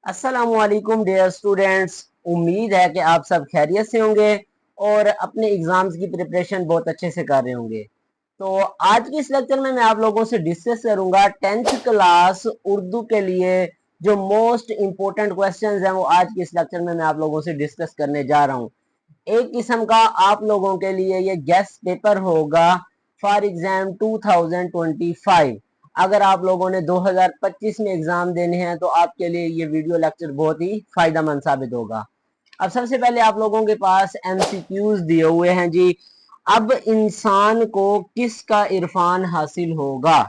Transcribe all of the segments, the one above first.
अस्सलाम वालेकुम dear students. उम्मीद है कि आप सब खैरियत से होंगे और अपने एग्जाम्स की प्रिपरेशन बहुत अच्छे से कर रहे होंगे। तो आज के इस लेक्चर में मैं आप लोगों से डिस्कस करूंगा 10th क्लास उर्दू के लिए जो मोस्ट इंपॉर्टेंट क्वेश्चंस हैं, वो आज के इस लेक्चर में मैं आप लोगों से डिस्कस करने जा रहा हूँ। एक किस्म का आप लोगों के लिए ये गेस्ट पेपर होगा फॉर एग्जाम 2025। अगर आप लोगों ने 2025 में एग्जाम देने हैं तो आपके लिए ये वीडियो लेक्चर बहुत ही फायदेमंद साबित होगा। अब सबसे पहले आप लोगों के पास एमसीक्यूज दिए हुए हैं जी। अब इंसान को किसका इरफान हासिल होगा?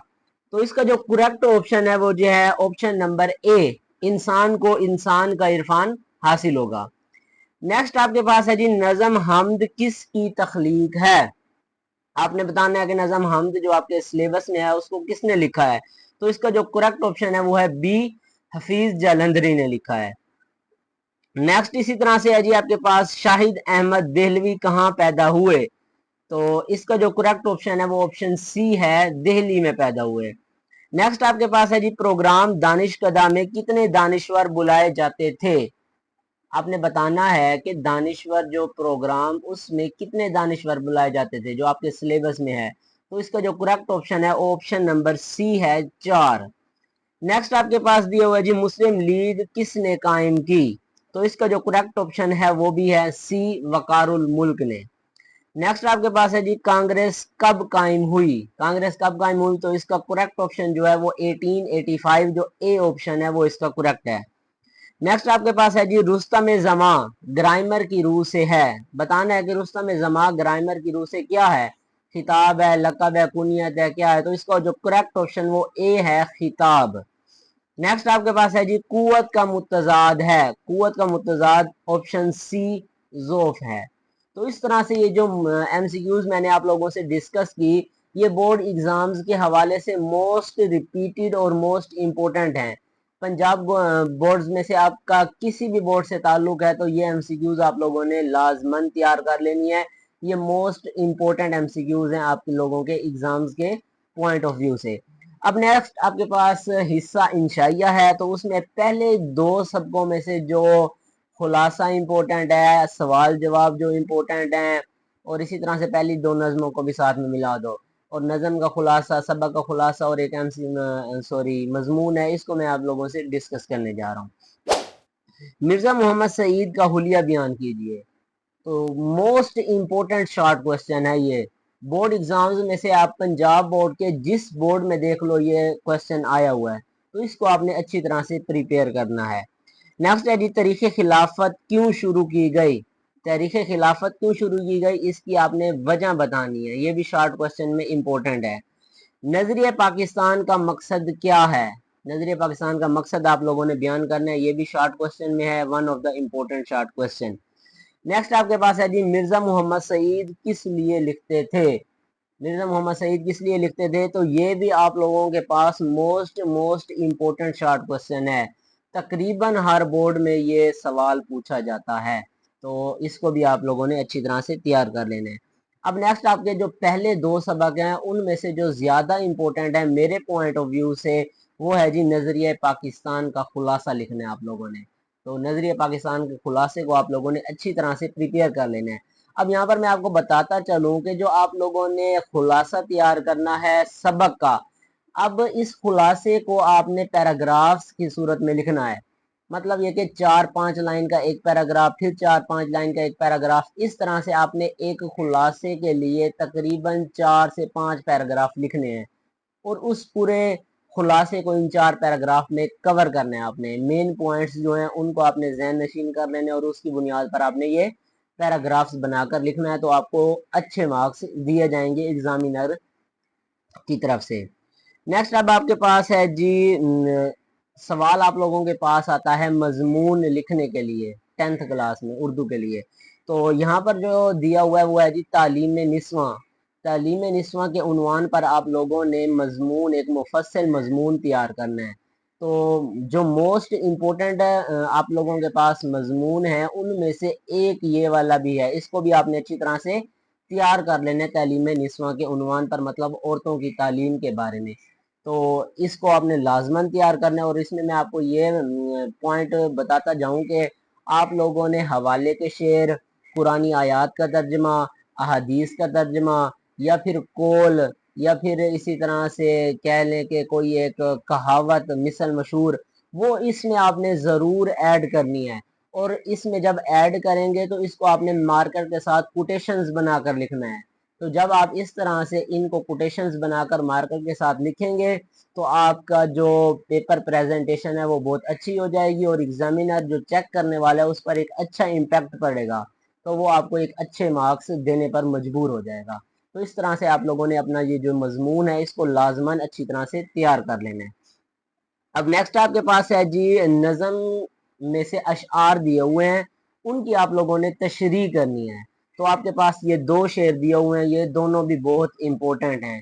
तो इसका जो करेक्ट ऑप्शन है वो जो है ऑप्शन नंबर ए, इंसान को इंसान का इरफान हासिल होगा। नेक्स्ट आपके पास है जी, नज़म हमद किसकी तख्लीक है? आपने बताना है कि नज़म हमद जो आपके सिलेबस में है उसको किसने लिखा है। तो इसका जो करेक्ट ऑप्शन है वो है बी, हफीज जालंधरी ने लिखा है। नेक्स्ट इसी तरह से है जी आपके पास, शाहिद अहमद देहलवी कहाँ पैदा हुए? तो इसका जो करेक्ट ऑप्शन है वो ऑप्शन सी है, दिल्ली में पैदा हुए। नेक्स्ट आपके पास है जी, प्रोग्राम दानिशकदा में कितने दानिश्वर बुलाए जाते थे? आपने बताना है कि दानिश्वर जो प्रोग्राम उसमें कितने दानिश्वर बुलाए जाते थे जो आपके सिलेबस में है। तो इसका जो करेक्ट ऑप्शन है ऑप्शन नंबर सी है, 4। नेक्स्ट आपके पास दिया हुआ है जी, मुस्लिम लीग किसने कायम की? तो इसका जो करेक्ट ऑप्शन है वो भी है सी, वकारुल मुल्क ने। नेक्स्ट आपके पास है जी, कांग्रेस कब कायम हुई? कांग्रेस कब कायम हुई? तो इसका करेक्ट ऑप्शन जो है वो 1885, जो ए ऑप्शन है वो इसका करेक्ट है। नेक्स्ट आपके पास है जी, रुस्तम जमा ग्रामर की रूह से है। बताना है कि रुस्तम जमा ग्रामर की रूह से क्या है? खिताब है, लकब है, कुनियत है, क्या है? तो इसका जो करेक्ट ऑप्शन वो ए है, खिताब। नेक्स्ट आपके पास है जी, कुव्वत का मुतजाद है। कुव्वत का मुतजाद ऑप्शन सी, जोफ है। तो इस तरह से ये जो एमसीक्यूज मैंने आप लोगों से डिस्कस की, ये बोर्ड एग्जाम्स के हवाले से मोस्ट रिपीटेड और मोस्ट इम्पोर्टेंट हैं। पंजाब बोर्ड्स में से आपका किसी भी बोर्ड से ताल्लुक है तो ये एमसीक्यूज आप लोगों ने लाजमन तैयार कर लेनी है। ये मोस्ट इम्पोर्टेंट एमसीक्यूज हैं आप लोगों के एग्जाम्स के पॉइंट ऑफ व्यू से। अब नेक्स्ट आपके पास हिस्सा इंशाइया है, तो उसमें पहले दो सबकों में से जो खुलासा इंपॉर्टेंट है, सवाल जवाब जो इंपॉर्टेंट हैं, और इसी तरह से पहली दो नज़मों को भी साथ में मिला दो। और नज़म का खुलासा, सबक का खुलासा और एक मजमून है, इसको मैं आप लोगों से डिस्कस करने जा रहा हूँ। मिर्जा मोहम्मद सईद का हुलिया बयान कीजिए। तो मोस्ट इम्पोर्टेंट शॉर्ट क्वेश्चन है ये। बोर्ड एग्जाम्स में से आप पंजाब बोर्ड के जिस बोर्ड में देख लो ये क्वेश्चन आया हुआ है, तो इसको आपने अच्छी तरह से प्रिपेयर करना है। नेक्स्ट है जी, तहरीक खिलाफत क्यों शुरू की गई? तहरीक खिलाफत क्यों शुरू की गई, इसकी आपने वजह बतानी है। ये भी शॉर्ट क्वेश्चन में इम्पोर्टेंट है। नजरिया पाकिस्तान का मकसद क्या है? नजरिया पाकिस्तान का मकसद आप लोगों ने बयान करना है। ये भी शॉर्ट क्वेश्चन में है, one of the important short question. Next आपके पास है जी, मिर्जा मोहम्मद सईद किस लिए लिखते थे? मिर्जा मोहम्मद सईद किस लिए लिखते थे? तो ये भी आप लोगों के पास most most important short question है। तकरीबन हर बोर्ड में ये सवाल पूछा जाता है, तो इसको भी आप लोगों ने अच्छी तरह से तैयार कर लेना है। अब नेक्स्ट आपके जो पहले दो सबक हैं उनमें से जो ज्यादा इंपॉर्टेंट है मेरे पॉइंट ऑफ व्यू से, वो है जी नजरिया पाकिस्तान का खुलासा लिखना है आप लोगों ने। तो नजरिया पाकिस्तान के खुलासे को आप लोगों ने अच्छी तरह से प्रिपेयर कर लेना है। अब यहाँ पर मैं आपको बताता चलूं कि जो आप लोगों ने खुलासा तैयार करना है सबक का, अब इस खुलासे को आपने पैराग्राफ्स की सूरत में लिखना है। मतलब ये कि 4-5 लाइन का एक पैराग्राफ, फिर 4-5 लाइन का एक पैराग्राफ, इस तरह से आपने एक खुलासे के लिए तकरीबन 4 से 5 पैराग्राफ लिखने हैं और उस पूरे खुलासे को इन 4 पैराग्राफ में कवर करना है। आपने मेन पॉइंट्स जो हैं उनको आपने ज़हन नशीन कर लेने और उसकी बुनियाद पर आपने ये पैराग्राफ्स बनाकर लिखना है, तो आपको अच्छे मार्क्स दिए जाएंगे एग्जामिनर की तरफ से। नेक्स्ट अब आपके पास है जी, सवाल आप लोगों के पास आता है मजमून लिखने के लिए 10th क्लास में उर्दू के लिए। तो यहाँ पर जो दिया हुआ है वो है जी, तालीम निस्वां। तालीम निस्वां के उन्वान पर आप लोगों ने मजमून, एक मुफस्सल मजमून तैयार करना है। तो जो मोस्ट इम्पोर्टेंट आप लोगों के पास मजमून है उनमें से एक ये वाला भी है, इसको भी आपने अच्छी तरह से तैयार कर लेना है। तालीम निस्वां के उन्वान पर मतलब औरतों की तालीम के बारे में। تو اس کو آپ نے لازماً تیار کرنا ہے، اور اس میں میں آپ کو یہ پوائنٹ بتاتا جاؤں کہ آپ لوگوں نے حوالے کے شعر، قرآنی آیات کا ترجمہ، احادیث کا ترجمہ، یا پھر قول، یا پھر اسی طرح سے کہہ لیں کہ کوئی ایک کہاوت، مثل مشہور، وہ اس میں آپ نے ضرور ایڈ کرنی ہے۔ اور اس میں جب ایڈ کریں گے تو اس کو آپ نے مارکر کے ساتھ کوٹیشنز بنا کر لکھنا ہے۔ تو جب آپ اس طرح سے ان کو کوٹیشنز بنا کر مارکر کے ساتھ لکھیں گے تو آپ کا جو پیپر پریزنٹیشن ہے وہ بہت اچھی ہو جائے گی، اور ایگزامینر جو چیک کرنے والا ہے اس پر ایک اچھا امپیکٹ پڑے گا، تو وہ آپ کو ایک اچھے مارکس دینے پر مجبور ہو جائے گا۔ تو اس طرح سے آپ لوگوں نے اپنا یہ جو مضمون ہے اس کو لازماً اچھی طرح سے تیار کر لینا ہے۔ اب نیکسٹ آپ کے پاس ہے جی نظم میں سے اشعار دیے ہوئے ہیں، ان کی آپ لوگوں نے تشریح کرنی ہے۔ تو آپ کے پاس یہ دو شعر دیے ہوئے ہیں، یہ دونوں بھی بہت امپورٹنٹ ہیں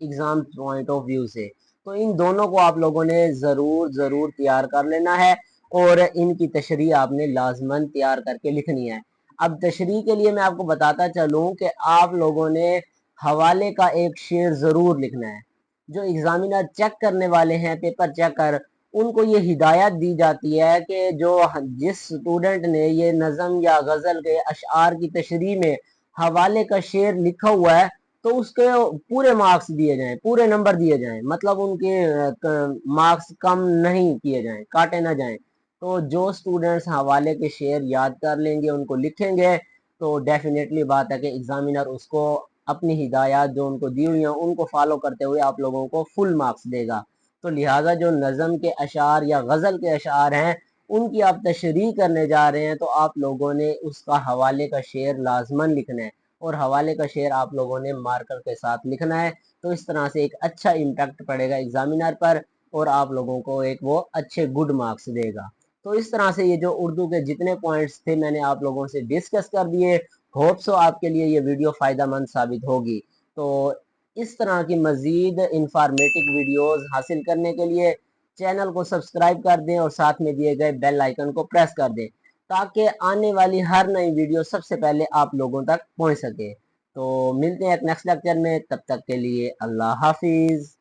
ایگزام پوائنٹ آف ویو سے، تو ان دونوں کو آپ لوگوں نے ضرور تیار کر لینا ہے، اور ان کی تشریح آپ نے لازماً تیار کر کے لکھنی ہے۔ اب تشریح کے لیے میں آپ کو بتاتا چلوں کہ آپ لوگوں نے حوالے کا ایک شعر ضرور لکھنا ہے۔ جو ایگزامینر چیک کرنے والے ہیں، پیپر چیک کر، ان کو یہ ہدایت دی جاتی ہے کہ جس اسٹوڈنٹ نے یہ نظم یا غزل کے اشعار کی تشریح میں حوالے کا شعر لکھا ہوا ہے تو اس کے پورے مارکس دیے جائیں، پورے نمبر دیے جائیں، مطلب ان کے مارکس کم نہیں کیے جائیں، کاٹے نہ جائیں۔ تو جو اسٹوڈنٹس حوالے کے شعر یاد کر لیں گے، ان کو لکھیں گے، تو ڈیفینیٹلی بات ہے کہ ایگزامینر اس کو اپنی ہدایات جو ان کو دی ہوئی ہیں ان کو فالو کرتے ہوئے آپ لوگوں کو فل مارکس دے گا۔ تو لہٰذا جو نظم کے اشعار یا غزل کے اشعار ہیں ان کی آپ تشریح کرنے جا رہے ہیں تو آپ لوگوں نے اس کا حوالے کا شعر لازماً لکھنا ہے، اور حوالے کا شعر آپ لوگوں نے مارکر کے ساتھ لکھنا ہے۔ تو اس طرح سے ایک اچھا امپیکٹ پڑے گا ایگزامینر پر، اور آپ لوگوں کو ایک وہ اچھے گڈ مارکس دے گا۔ تو اس طرح سے یہ جو اردو کے جتنے پوائنٹس تھے میں نے آپ لوگوں سے ڈسکس کر دیے، ہوپ سو آپ کے لیے یہ ویڈیو فائدہ مند ثابت ہوگی۔ تو اس طرح کی مزید انفارمیٹک ویڈیوز حاصل کرنے کے لیے چینل کو سبسکرائب کر دیں، اور ساتھ میں دیے گئے بیل آئیکن کو پریس کر دیں تاکہ آنے والی ہر نئی ویڈیو سب سے پہلے آپ لوگوں تک پہنچ سکے۔ تو ملتے ہیں ایک نیکسٹ لیکچر میں، تب تک کے لیے اللہ حافظ۔